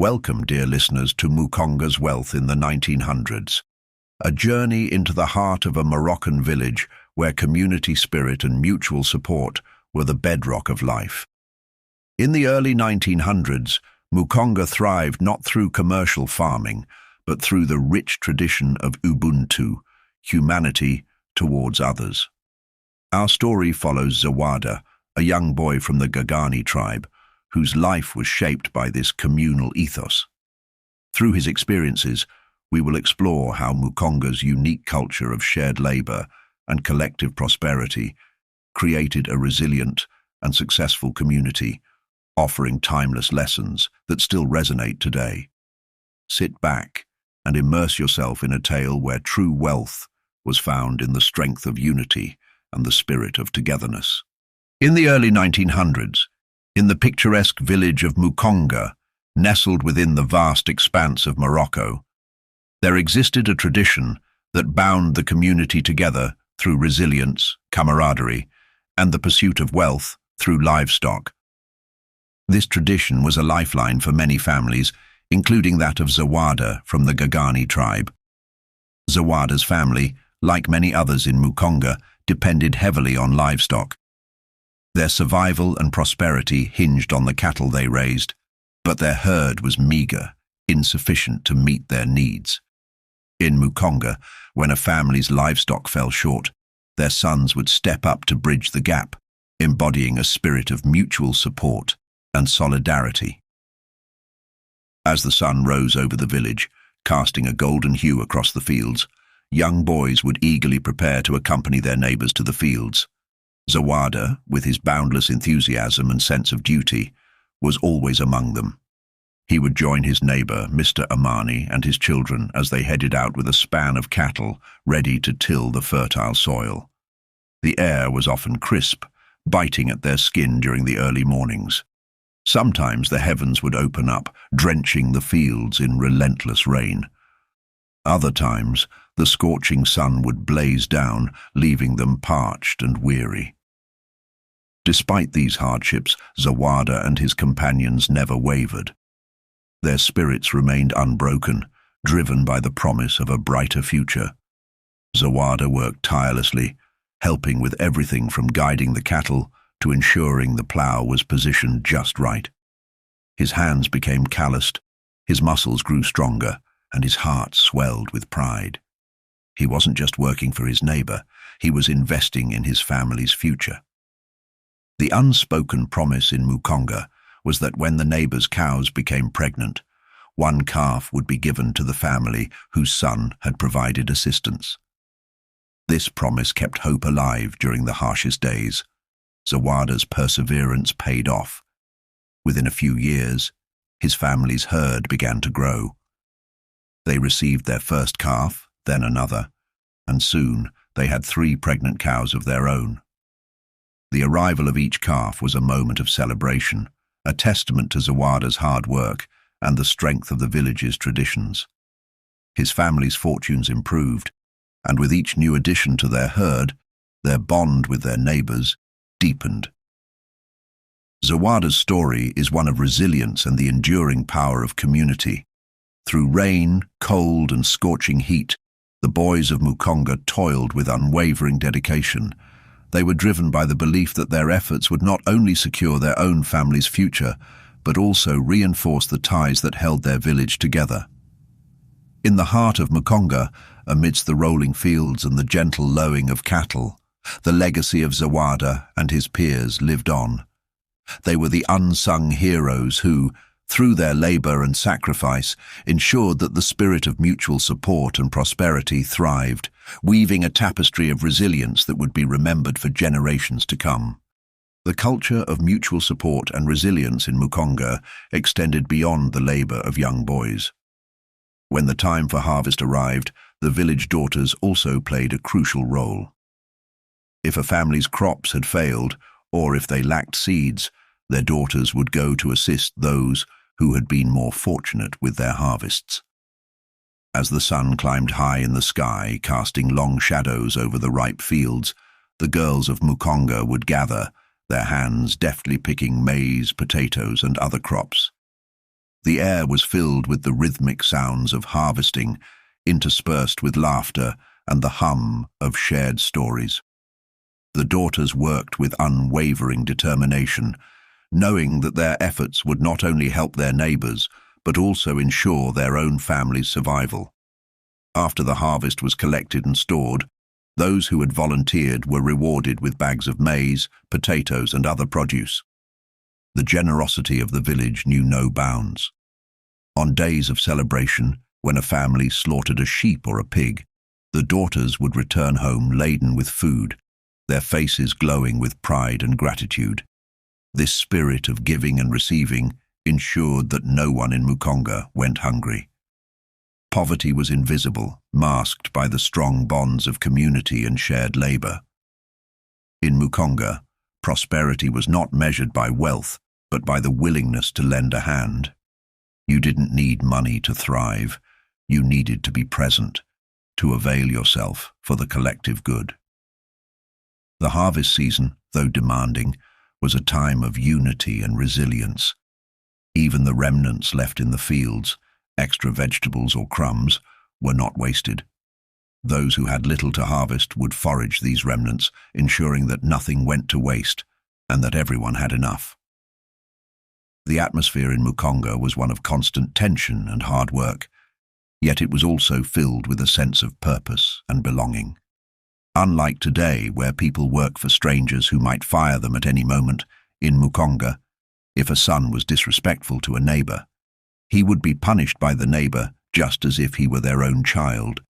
Welcome, dear listeners, to Mukonga's Wealth in the 1900s, a journey into the heart of a Moroccan village where community spirit and mutual support were the bedrock of life. In the early 1900s, Mukonga thrived not through commercial farming, but through the rich tradition of uBuntu, humanity towards others. Our story follows Zawada, a young boy from the Gagani tribe, whose life was shaped by this communal ethos. Through his experiences, we will explore how Mukonga's unique culture of shared labor and collective prosperity created a resilient and successful community, offering timeless lessons that still resonate today. Sit back and immerse yourself in a tale where true wealth was found in the strength of unity and the spirit of togetherness. In the early 1900s, in the picturesque village of Mukonga, nestled within the vast expanse of Morocco, there existed a tradition that bound the community together through resilience, camaraderie, and the pursuit of wealth through livestock. This tradition was a lifeline for many families, including that of Zawada from the Gagani tribe. Zawada's family, like many others in Mukonga, depended heavily on livestock. Their survival and prosperity hinged on the cattle they raised, but their herd was meager, insufficient to meet their needs. In Mukonga, when a family's livestock fell short, their sons would step up to bridge the gap, embodying a spirit of mutual support and solidarity. As the sun rose over the village, casting a golden hue across the fields, young boys would eagerly prepare to accompany their neighbors to the fields. Zawada, with his boundless enthusiasm and sense of duty, was always among them. He would join his neighbor, Mr. Amani, and his children as they headed out with a span of cattle ready to till the fertile soil. The air was often crisp, biting at their skin during the early mornings. Sometimes the heavens would open up, drenching the fields in relentless rain. Other times, the scorching sun would blaze down, leaving them parched and weary. Despite these hardships, Zawada and his companions never wavered. Their spirits remained unbroken, driven by the promise of a brighter future. Zawada worked tirelessly, helping with everything from guiding the cattle to ensuring the plow was positioned just right. His hands became calloused, his muscles grew stronger, and his heart swelled with pride. He wasn't just working for his neighbor, he was investing in his family's future. The unspoken promise in Mukonga was that when the neighbor's cows became pregnant, one calf would be given to the family whose son had provided assistance. This promise kept hope alive during the harshest days. Zawada's perseverance paid off. Within a few years, his family's herd began to grow. They received their first calf, then another, and soon they had 3 pregnant cows of their own. The arrival of each calf was a moment of celebration, a testament to Zawada's hard work and the strength of the village's traditions. His family's fortunes improved, and with each new addition to their herd, their bond with their neighbors deepened. Zawada's story is one of resilience and the enduring power of community. Through rain, cold, and scorching heat, the boys of Mukonga toiled with unwavering dedication. They were driven by the belief that their efforts would not only secure their own family's future, but also reinforce the ties that held their village together. In the heart of Mukonga, amidst the rolling fields and the gentle lowing of cattle, the legacy of Zawada and his peers lived on. They were the unsung heroes who, through their labor and sacrifice, ensured that the spirit of mutual support and prosperity thrived, weaving a tapestry of resilience that would be remembered for generations to come. The culture of mutual support and resilience in Mukonga extended beyond the labor of young boys. When the time for harvest arrived, the village daughters also played a crucial role. If a family's crops had failed, or if they lacked seeds, their daughters would go to assist those who had been more fortunate with their harvests. As the sun climbed high in the sky, casting long shadows over the ripe fields, the girls of Mukonga would gather, their hands deftly picking maize, potatoes, and other crops. The air was filled with the rhythmic sounds of harvesting, interspersed with laughter and the hum of shared stories. The daughters worked with unwavering determination, knowing that their efforts would not only help their neighbors, but also ensure their own family's survival. After the harvest was collected and stored, those who had volunteered were rewarded with bags of maize, potatoes, and other produce. The generosity of the village knew no bounds. On days of celebration, when a family slaughtered a sheep or a pig, the daughters would return home laden with food, their faces glowing with pride and gratitude. This spirit of giving and receiving ensured that no one in Mukonga went hungry. Poverty was invisible, masked by the strong bonds of community and shared labor. In Mukonga, prosperity was not measured by wealth, but by the willingness to lend a hand. You didn't need money to thrive. You needed to be present, to avail yourself for the collective good. The harvest season, though demanding, was a time of unity and resilience. Even the remnants left in the fields, extra vegetables or crumbs, were not wasted. Those who had little to harvest would forage these remnants, ensuring that nothing went to waste and that everyone had enough. The atmosphere in Mukonga was one of constant tension and hard work, yet it was also filled with a sense of purpose and belonging. Unlike today, where people work for strangers who might fire them at any moment, in Mukonga, if a son was disrespectful to a neighbor, he would be punished by the neighbor just as if he were their own child.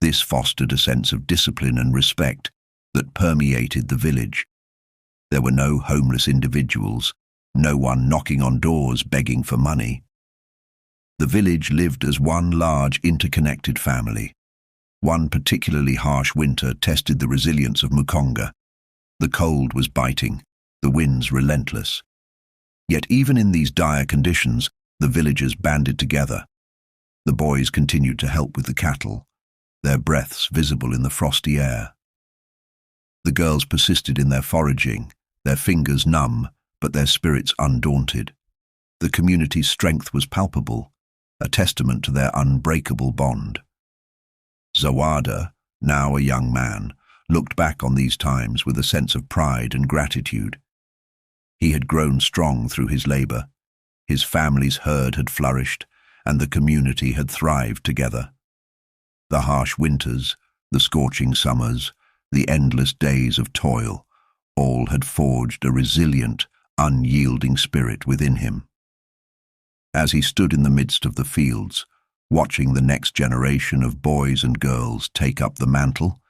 This fostered a sense of discipline and respect that permeated the village. There were no homeless individuals, no one knocking on doors begging for money. The village lived as one large interconnected family. One particularly harsh winter tested the resilience of Mukonga. The cold was biting, the winds relentless. Yet even in these dire conditions, the villagers banded together. The boys continued to help with the cattle, their breaths visible in the frosty air. The girls persisted in their foraging, their fingers numb, but their spirits undaunted. The community's strength was palpable, a testament to their unbreakable bond. Zawada, now a young man, looked back on these times with a sense of pride and gratitude. He had grown strong through his labor. His family's herd had flourished, and the community had thrived together. The harsh winters, the scorching summers, the endless days of toil, all had forged a resilient, unyielding spirit within him. As he stood in the midst of the fields, watching the next generation of boys and girls take up the mantle,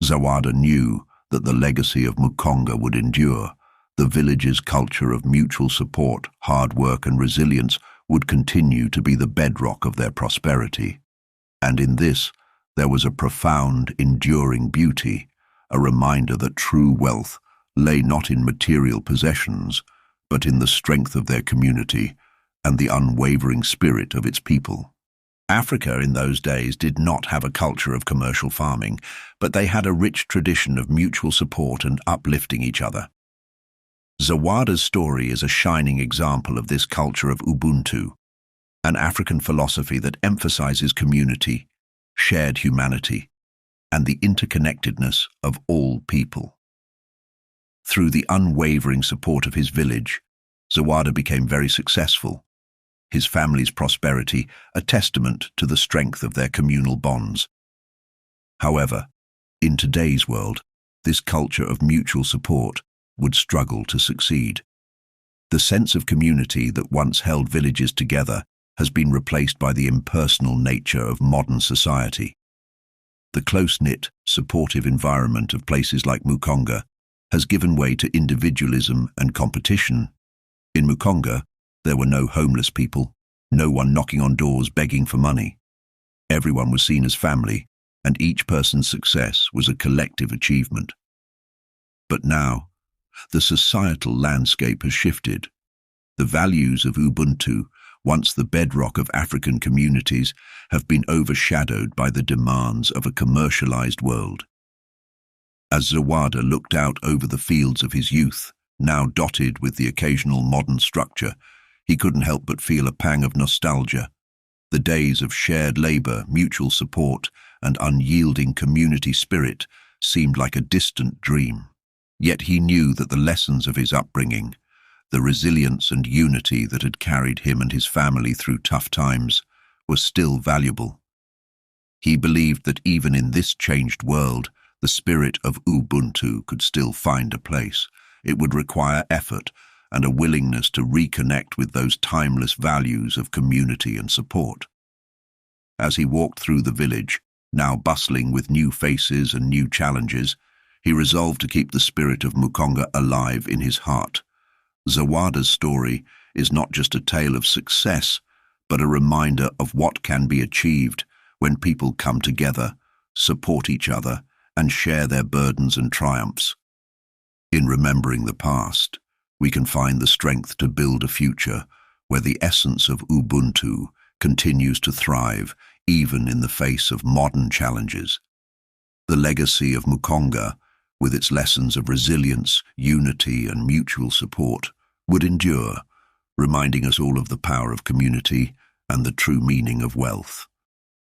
Zawada knew that the legacy of Mukonga would endure. The village's culture of mutual support, hard work and resilience would continue to be the bedrock of their prosperity. And in this, there was a profound, enduring beauty, a reminder that true wealth lay not in material possessions, but in the strength of their community and the unwavering spirit of its people. Africa in those days did not have a culture of commercial farming, but they had a rich tradition of mutual support and uplifting each other. Zawada's story is a shining example of this culture of uBuntu, an African philosophy that emphasizes community, shared humanity, and the interconnectedness of all people. Through the unwavering support of his village, Zawada became very successful, his family's prosperity a testament to the strength of their communal bonds. However, in today's world, this culture of mutual support would struggle to succeed. The sense of community that once held villages together has been replaced by the impersonal nature of modern society. The close-knit, supportive environment of places like Mukonga has given way to individualism and competition. In Mukonga, there were no homeless people, no one knocking on doors begging for money. Everyone was seen as family, and each person's success was a collective achievement. But now, the societal landscape has shifted. The values of uBuntu, once the bedrock of African communities, have been overshadowed by the demands of a commercialized world. As Zawada looked out over the fields of his youth, now dotted with the occasional modern structure, he couldn't help but feel a pang of nostalgia. The days of shared labor, mutual support, and unyielding community spirit seemed like a distant dream. Yet he knew that the lessons of his upbringing, the resilience and unity that had carried him and his family through tough times, were still valuable. He believed that even in this changed world, the spirit of uBuntu could still find a place. It would require effort and a willingness to reconnect with those timeless values of community and support. As he walked through the village, now bustling with new faces and new challenges, he resolved to keep the spirit of Mukonga alive in his heart. Zawada's story is not just a tale of success, but a reminder of what can be achieved when people come together, support each other, and share their burdens and triumphs. In remembering the past, we can find the strength to build a future where the essence of uBuntu continues to thrive even in the face of modern challenges. The legacy of Mukonga, with its lessons of resilience, unity, and mutual support, would endure, reminding us all of the power of community and the true meaning of wealth.